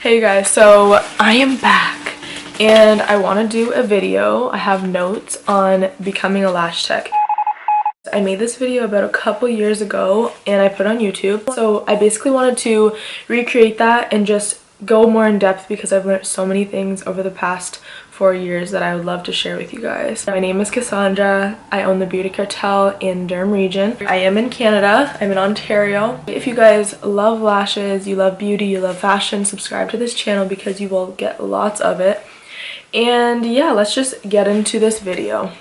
Hey guys, so I am back and I want to do a video. I have notes on becoming a lash tech. I made this video about a couple years ago and I put it on YouTube. So I basically wanted to recreate that and just go more in depth because I've learned so many things over the past 4 years that I would love to share with you guys. My name is Cassandra. I own the Beauty Cartel in Durham region. I am in Canada. I'm in Ontario. If you guys love lashes, you love beauty, you love fashion, subscribe to this channel because you will get lots of it. And yeah, let's just get into this video.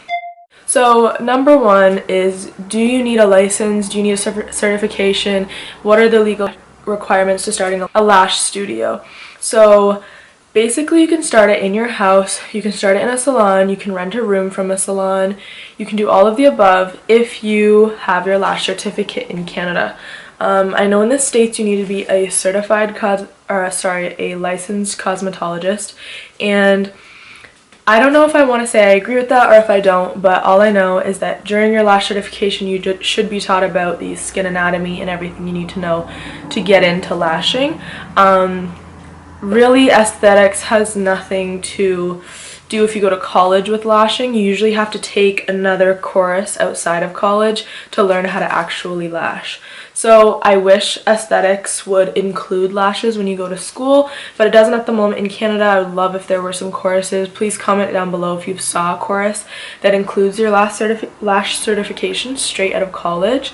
So number one is, do you need a license? Do you need a certification? What are the legal requirements to starting a lash studio? So basically you can start it in your house, you can start it in a salon, you can rent a room from a salon, you can do all of the above if you have your lash certificate in Canada. I know in the States you need to be a certified a licensed cosmetologist, and I don't know if I want to say I agree with that or if I don't, but all I know is that during your lash certification you should be taught about the skin anatomy and everything you need to know to get into lashing. Really, aesthetics has nothing to do if you go to college with lashing. You usually have to take another course outside of college to learn how to actually lash. So I wish aesthetics would include lashes when you go to school, but it doesn't at the moment in Canada. I would love if there were some courses. Please comment down below if you saw a course that includes your lash certification straight out of college.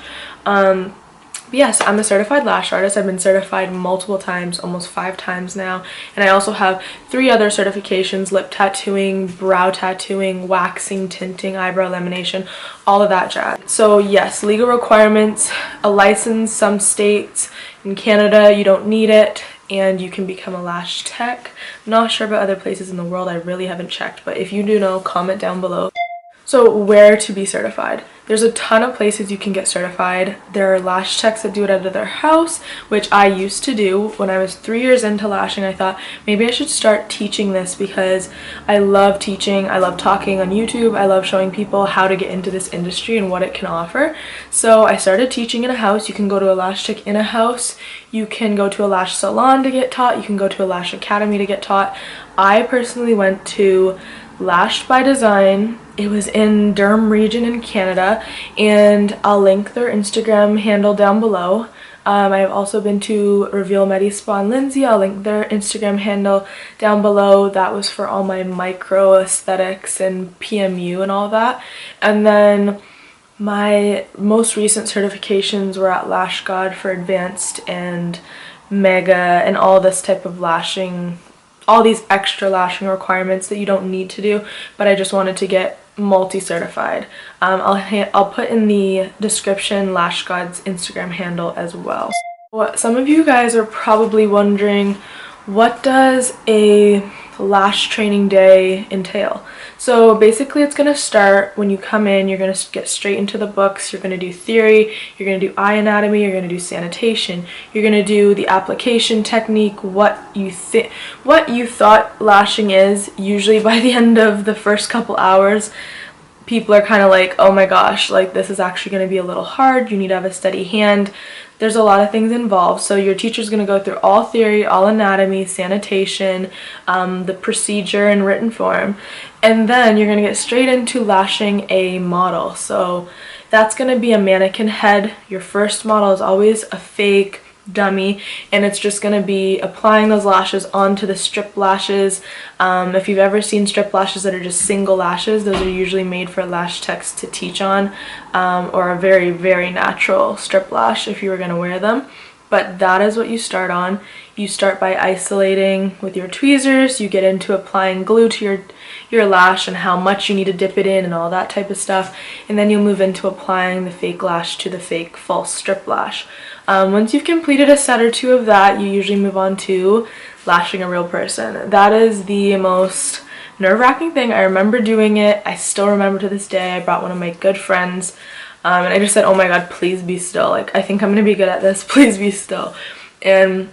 Yes, I'm a certified lash artist. I've been certified multiple times, almost 5 times now. And I also have 3 other certifications: lip tattooing, brow tattooing, waxing, tinting, eyebrow lamination, all of that jazz. So yes, legal requirements, a license. Some states in Canada you don't need it and you can become a lash tech. I'm not sure about other places in the world. I really haven't checked, but if you do know, comment down below. So where to be certified? There's a ton of places you can get certified. There are lash techs that do it out of their house, which I used to do. When I was 3 years into lashing, I thought maybe I should start teaching this because I love teaching. I love talking on YouTube. I love showing people how to get into this industry and what it can offer. So I started teaching in a house. You can go to a lash tech in a house. You can go to a lash salon to get taught. You can go to a lash academy to get taught. I personally went to Lash by Design. It was in Durham region in Canada, and I'll link their Instagram handle down below. I've also been to Reveal Medi Spa and Lindsay. I'll link their Instagram handle down below. That was for all my micro aesthetics and PMU and all that. And then my most recent certifications were at Lash God for advanced and mega and all this type of lashing, all these extra lashing requirements that you don't need to do, but I just wanted to get multi-certified. I'll put in the description Lash God's Instagram handle as well. Some of you guys are probably wondering, what does a lash training day entail? So basically it's going to start when you come in. You're going to get straight into the books. You're going to do theory, you're going to do eye anatomy, you're going to do sanitation, you're going to do the application technique, what you thought lashing is. Usually by the end of the first couple hours people are kind of like, oh my gosh, like this is actually going to be a little hard. You need to have a steady hand. There's a lot of things involved. So your teacher's going to go through all theory, all anatomy, sanitation, the procedure in written form, and then you're going to get straight into lashing a model. So that's going to be a mannequin head. Your first model is always a fake dummy, and it's just going to be applying those lashes onto the strip lashes. If you've ever seen strip lashes that are just single lashes, those are usually made for lash techs to teach on, or a very, very natural strip lash if you were going to wear them. But that is what you start on. You start by isolating with your tweezers. You get into applying glue to your lash and how much you need to dip it in and all that type of stuff, and then you'll move into applying the fake lash to the fake false strip lash. Once you've completed a set or 2 of that, you usually move on to lashing a real person. That is the most nerve-wracking thing. I remember doing it. I still remember to this day. I brought one of my good friends, and I just said, oh my god, please be still. Like, I think I'm gonna be good at this. Please be still. And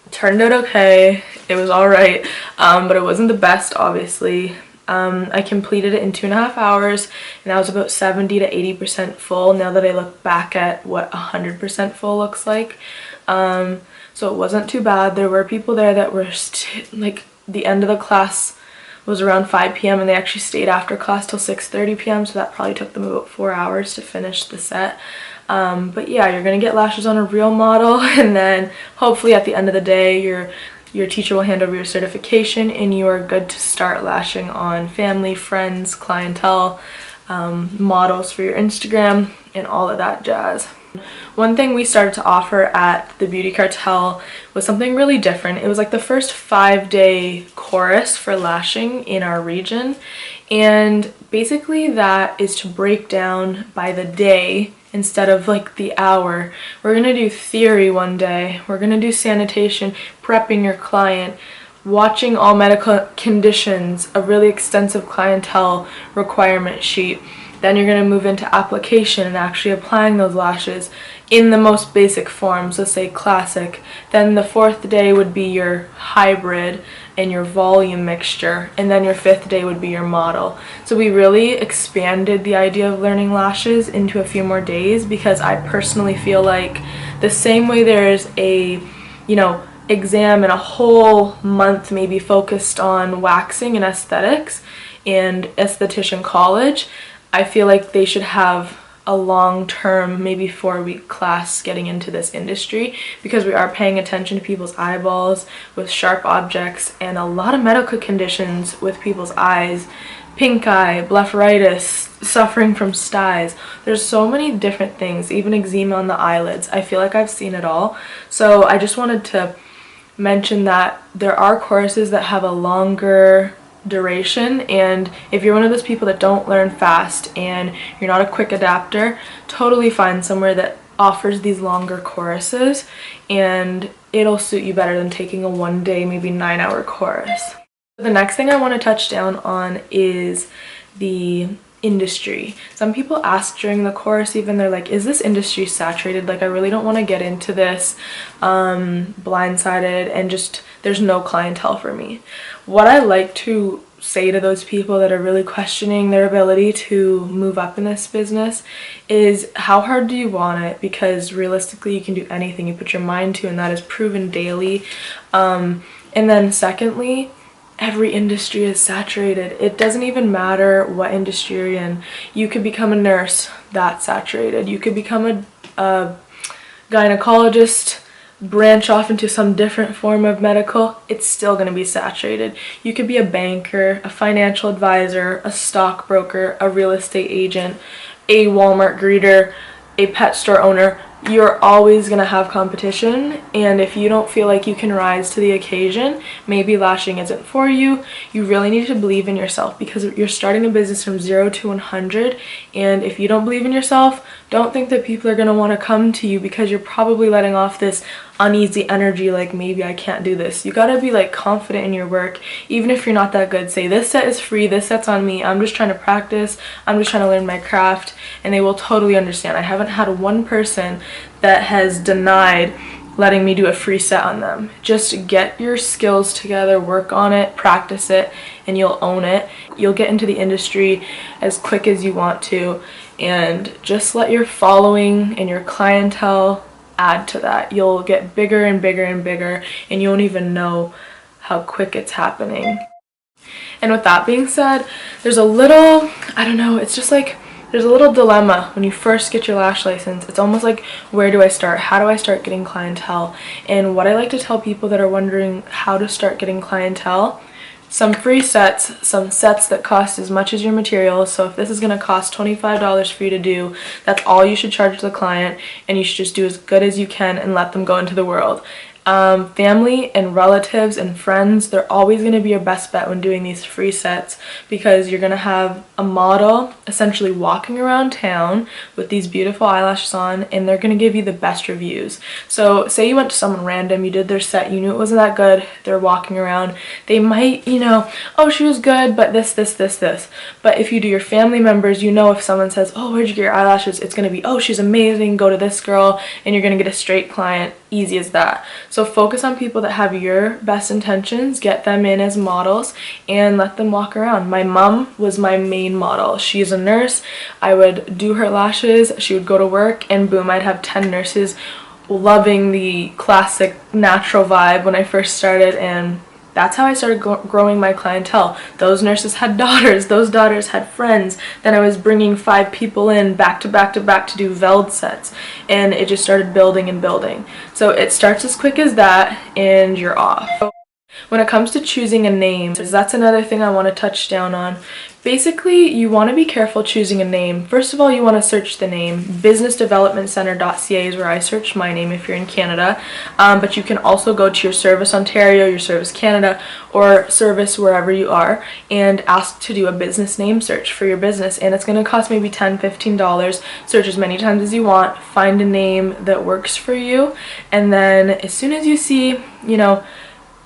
it turned out okay. It was alright, but it wasn't the best, obviously. I completed it in 2.5 hours, and I was about 70 to 80% full now that I look back at what 100% full looks like. so it wasn't too bad. There were people there that were like, the end of the class was around 5 p.m. and they actually stayed after class till 6:30 p.m. so that probably took them about 4 hours to finish the set. But yeah, you're gonna get lashes on a real model, and then hopefully at the end of the day your teacher will hand over your certification and you are good to start lashing on family, friends, clientele, models for your Instagram, and all of that jazz. One thing we started to offer at the Beauty Cartel was something really different. It was like the first 5-day course for lashing in our region, and basically that is to break down by the day instead of like the hour. We're gonna do theory one day, we're gonna do sanitation, prepping your client, watching all medical conditions, a really extensive clientele requirement sheet. Then you're going to move into application and actually applying those lashes in the most basic forms, let's say classic. Then the 4th day would be your hybrid and your volume mixture, and then your 5th day would be your model. So we really expanded the idea of learning lashes into a few more days, because I personally feel like the same way there's a, exam and a whole month maybe focused on waxing and aesthetics and esthetician college, I feel like they should have a long-term, maybe 4-week class getting into this industry, because we are paying attention to people's eyeballs with sharp objects and a lot of medical conditions with people's eyes, pink eye, blepharitis, suffering from styes. There's so many different things, even eczema on the eyelids. I feel like I've seen it all. So I just wanted to mention that there are courses that have a longer duration, and if you're one of those people that don't learn fast and you're not a quick adapter, totally find somewhere that offers these longer courses and it'll suit you better than taking a 1-day, maybe 9-hour course. The next thing I want to touch down on is the industry. Some people ask during the course even, they're like, is this industry saturated? Like, I really don't want to get into this blindsided and just there's no clientele for me. What I like to say to those people that are really questioning their ability to move up in this business is, how hard do you want it? Because realistically you can do anything you put your mind to, and that is proven daily. And then secondly, every industry is saturated. It doesn't even matter what industry you're in. You could become a nurse, that's saturated. You could become a gynecologist, branch off into some different form of medical, it's still going to be saturated. You could be a banker, a financial advisor, a stockbroker, a real estate agent, a Walmart greeter, a pet store owner. You're always going to have competition, and if you don't feel like you can rise to the occasion, maybe lashing isn't for you. You really need to believe in yourself, because you're starting a business from 0 to 100, and if you don't believe in yourself, don't think that people are going to want to come to you, because you're probably letting off this uneasy energy like, maybe I can't do this. You gotta be like confident in your work, even if you're not that good. Say, this set is free, this set's on me, I'm just trying to practice, I'm just trying to learn my craft, and they will totally understand. I haven't had one person that has denied letting me do a free set on them. Just get your skills together, work on it, practice it, and you'll own it. You'll get into the industry as quick as you want to, and just let your following and your clientele add to that. You'll get bigger and bigger and bigger, and you won't even know how quick it's happening. And with that being said, there's a little, I don't know, it's just like, there's a little dilemma when you first get your lash license. It's almost like, where do I start? How do I start getting clientele? And what I like to tell people that are wondering how to start getting clientele, some free sets, some sets that cost as much as your materials. So if this is going to cost $25 for you to do, that's all you should charge the client, and you should just do as good as you can and let them go into the world. Family and relatives and friends, they're always going to be your best bet when doing these free sets, because you're going to have a model essentially walking around town with these beautiful eyelashes on, and they're going to give you the best reviews. So say you went to someone random, you did their set, you knew it wasn't that good, they're walking around, they might, oh, she was good, but this. But if you do your family members, if someone says, oh, where'd you get your eyelashes, it's going to be, oh, she's amazing, go to this girl, and you're going to get a straight client. Easy as that. So focus on people that have your best intentions, get them in as models, and let them walk around. My mom was my main model. She's a nurse. I would do her lashes, she would go to work, and boom, I'd have 10 nurses loving the classic natural vibe when I first started, and that's how I started growing my clientele. Those nurses had daughters, those daughters had friends, then I was bringing 5 people in back to back to back to do Veld sets, and it just started building and building. So it starts as quick as that and you're off. When it comes to choosing a name, that's another thing I want to touch down on. Basically, you want to be careful choosing a name. First of all, you want to search the name. businessdevelopmentcentre.ca is where I searched my name if you're in Canada. But you can also go to your Service Ontario, your Service Canada, or Service wherever you are and ask to do a business name search for your business. And it's going to cost maybe $10, $15. Search as many times as you want. Find a name that works for you. And then as soon as you see,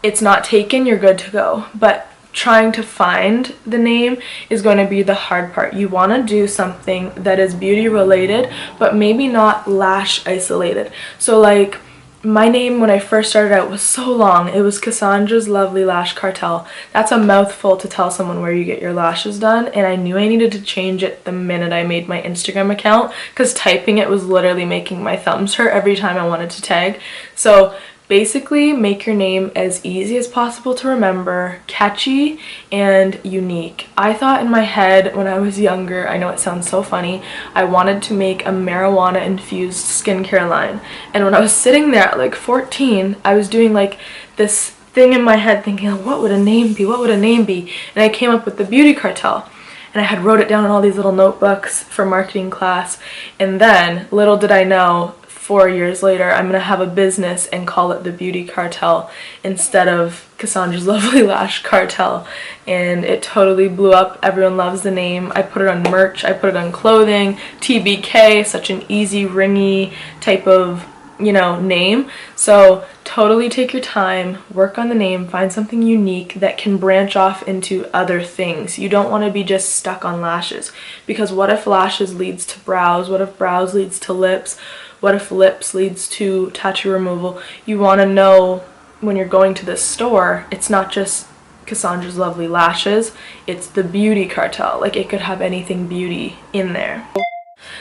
it's not taken, you're good to go. But trying to find the name is going to be the hard part. You want to do something that is beauty related, but maybe not lash isolated. So like my name when I first started out was so long. It was Cassandra's Lovely Lash Cartel. That's a mouthful to tell someone where you get your lashes done, and I knew I needed to change it the minute I made my Instagram account, because typing it was literally making my thumbs hurt every time I wanted to tag. So basically, make your name as easy as possible to remember, catchy, and unique. I thought in my head when I was younger, I know it sounds so funny, I wanted to make a marijuana-infused skincare line. And when I was sitting there at like 14, I was doing like this thing in my head thinking, what would a name be? What would a name be? And I came up with the Beauty Cartel. And I had wrote it down in all these little notebooks for marketing class. And then, little did I know, 4 years later, I'm gonna have a business and call it the Beauty Cartel instead of Cassandra's Lovely Lash Cartel. And it totally blew up. Everyone loves the name. I put it on merch, I put it on clothing. TBK, such an easy, ringy type of, name. So totally take your time, work on the name, find something unique that can branch off into other things. You don't want to be just stuck on lashes, because what if lashes leads to brows? What if brows leads to lips? What if lips leads to tattoo removal? You want to know when you're going to this store, it's not just Cassandra's Lovely Lashes, it's the Beauty Cartel. Like, it could have anything beauty in there.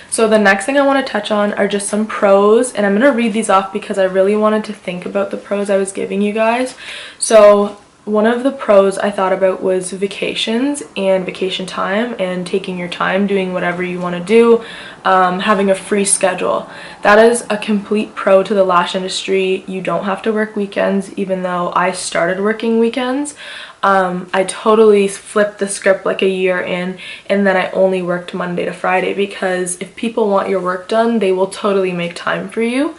So the next thing I want to touch on are just some pros, and I'm going to read these off because I really wanted to think about the pros I was giving you guys. So one of the pros I thought about was vacations and vacation time and taking your time doing whatever you want to do, having a free schedule. That is a complete pro to the lash industry. You don't have to work weekends, even though I started working weekends. I totally flipped the script like a year in, and then I only worked Monday to Friday, because if people want your work done, they will totally make time for you.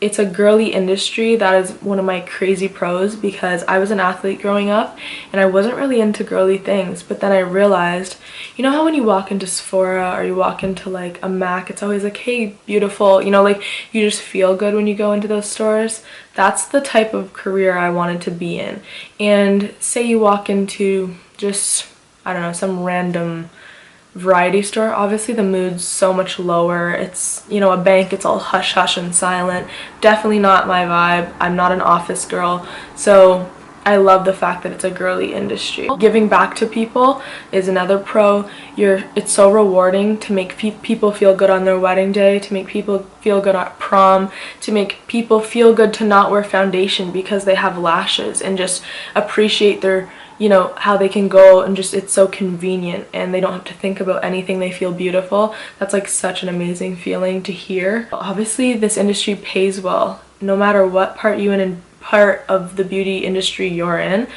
It's a girly industry. That is one of my crazy pros, because I was an athlete growing up and I wasn't really into girly things, but then I realized, how when you walk into Sephora or you walk into like a Mac, it's always like, hey, beautiful, like you just feel good when you go into those stores. That's the type of career I wanted to be in. And say you walk into just, I don't know, some random variety store, obviously the mood's so much lower. It's, a bank, it's all hush hush and silent. Definitely not my vibe. I'm not an office girl, so I love the fact that it's a girly industry. Giving back to people is another pro. It's so rewarding to make people feel good on their wedding day, to make people feel good at prom, to make people feel good to not wear foundation because they have lashes, and just appreciate their how they can go and just, it's so convenient and they don't have to think about anything. They feel beautiful. That's like such an amazing feeling to hear. Obviously this industry pays well. No matter what part of the beauty industry you're in,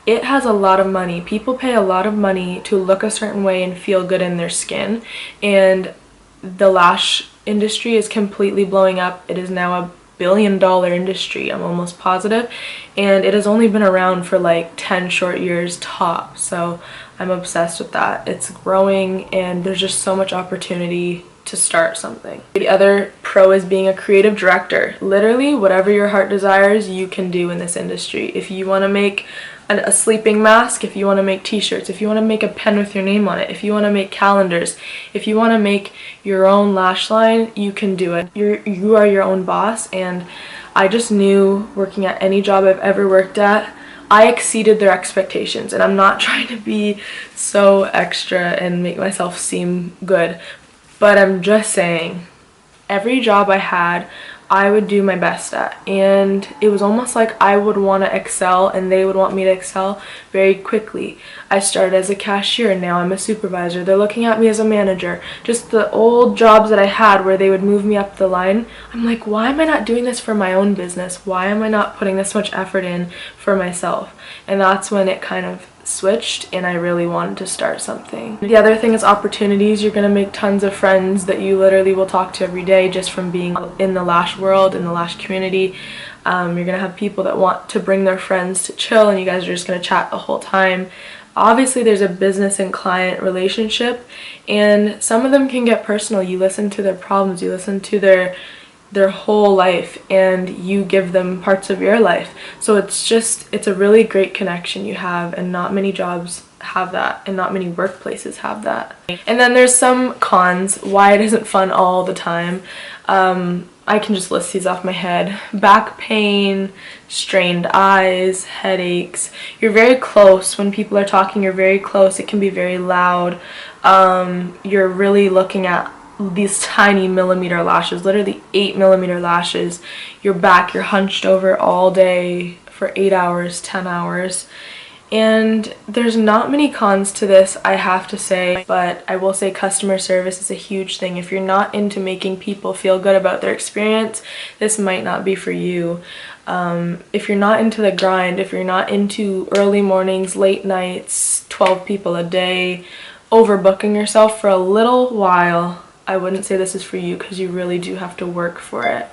it has a lot of money. People pay a lot of money to look a certain way and feel good in their skin, and the lash industry is completely blowing up. It is now a billion-dollar industry, I'm almost positive, and it has only been around for like 10 short years top, so I'm obsessed with that. It's growing and there's just so much opportunity to start something. The other pro is being a creative director. Literally whatever your heart desires, you can do in this industry. If you want to make a sleeping mask, if you want to make t-shirts, if you want to make a pen with your name on it, if you want to make calendars, if you want to make your own lash line, you can do it. You are your own boss, and I just knew working at any job I've ever worked at, I exceeded their expectations, and I'm not trying to be so extra and make myself seem good, but I'm just saying, every job I had, I would do my best at. And it was almost like I would want to excel and they would want me to excel very quickly. I started as a cashier and now I'm a supervisor. They're looking at me as a manager. Just the old jobs that I had where they would move me up the line. I'm like, why am I not doing this for my own business? Why am I not putting this much effort in for myself? And that's when it kind of switched and I really wanted to start something. The other thing is opportunities. You're gonna make tons of friends that you literally will talk to every day just from being in the lash world, in the lash community. You're gonna have people that want to bring their friends to chill and you guys are just gonna chat the whole time. Obviously there's a business and client relationship and some of them can get personal. You listen to their problems, you listen to their whole life and you give them parts of your life. So it's a really great connection you have, and not many jobs have that and not many workplaces have that. And then there's some cons why it isn't fun all the time. I can just list these off my head. Back pain, strained eyes, headaches. You're very close. When people are talking, you're very close. It can be very loud. You're really looking at these tiny millimeter lashes, literally 8mm lashes. You're back, you're hunched over all day for 8 hours, 10 hours. And there's not many cons to this, I have to say, but I will say customer service is a huge thing. If you're not into making people feel good about their experience, this might not be for you. If you're not into the grind, if you're not into early mornings, late nights, 12 people a day, overbooking yourself for a little while, I wouldn't say this is for you because you really do have to work for it.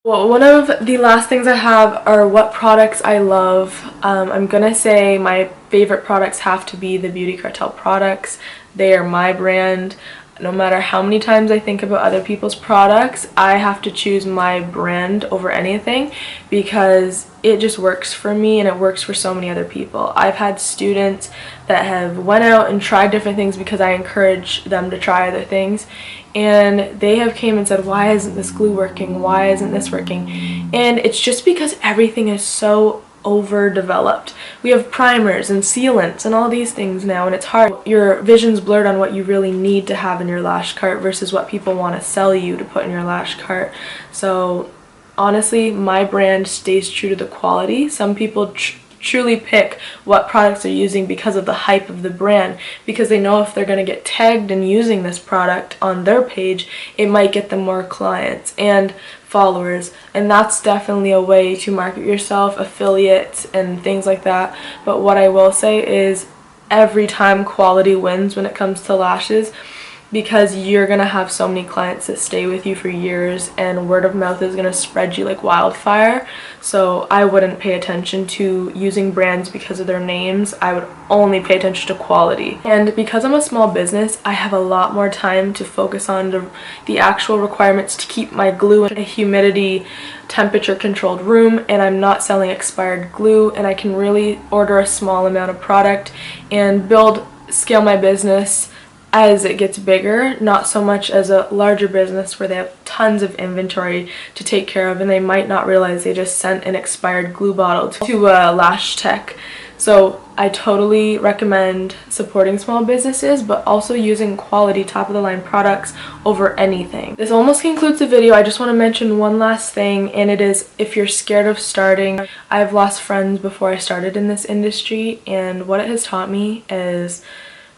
Well, one of the last things I have are what products I love. I'm gonna say my favorite products have to be the Beauty Cartel products. They are my brand. No matter how many times I think about other people's products, I have to choose my brand over anything because it just works for me and it works for so many other people. I've had students that have went out and tried different things because I encourage them to try other things, and they have came and said, why isn't this glue working? Why isn't this working? And it's just because everything is so overdeveloped. We have primers and sealants and all these things now, and it's hard. Your vision's blurred on what you really need to have in your lash cart versus what people want to sell you to put in your lash cart. So honestly, my brand stays true to the quality. Some people truly pick what products they're using because of the hype of the brand, because they know if they're going to get tagged in using this product on their page, it might get them more clients and followers, and that's definitely a way to market yourself, affiliates and things like that. But what I will say is every time quality wins when it comes to lashes, because you're gonna have so many clients that stay with you for years and word of mouth is gonna spread you like wildfire. So I wouldn't pay attention to using brands because of their names. I would only pay attention to quality. And because I'm a small business, I have a lot more time to focus on the actual requirements to keep my glue in a humidity, temperature controlled room, and I'm not selling expired glue, and I can really order a small amount of product and scale my business as it gets bigger, not so much as a larger business where they have tons of inventory to take care of and they might not realize they just sent an expired glue bottle to a lash tech. So I totally recommend supporting small businesses, but also using quality top of the line products over anything. This almost concludes the video. I just want to mention one last thing, and it is if you're scared of starting. I've lost friends before I started in this industry, and what it has taught me is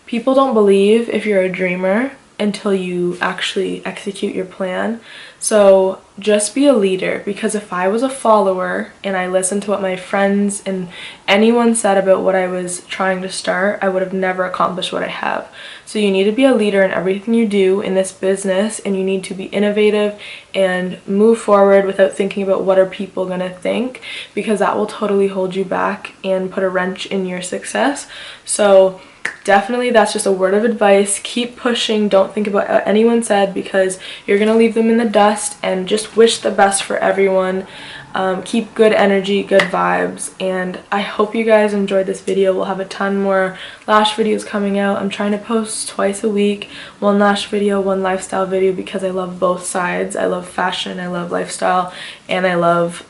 people don't believe if you're a dreamer until you actually execute your plan. So just be a leader, because if I was a follower and I listened to what my friends and anyone said about what I was trying to start, I would have never accomplished what I have. So you need to be a leader in everything you do in this business, and you need to be innovative and move forward without thinking about what are people gonna think, because that will totally hold you back and put a wrench in your success. So definitely that's just a word of advice. Keep pushing. Don't think about what anyone said, because you're gonna leave them in the dust, and just wish the best for everyone. Keep good energy, good vibes, and I hope you guys enjoyed this video. We'll have a ton more lash videos coming out. I'm trying to post twice a week, one lash video, one lifestyle video, because I love both sides. I love fashion, I love lifestyle, and I love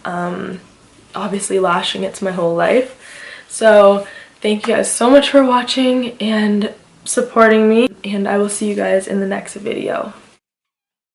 obviously lashing. It's my whole life. So thank you guys so much for watching and supporting me, and I will see you guys in the next video.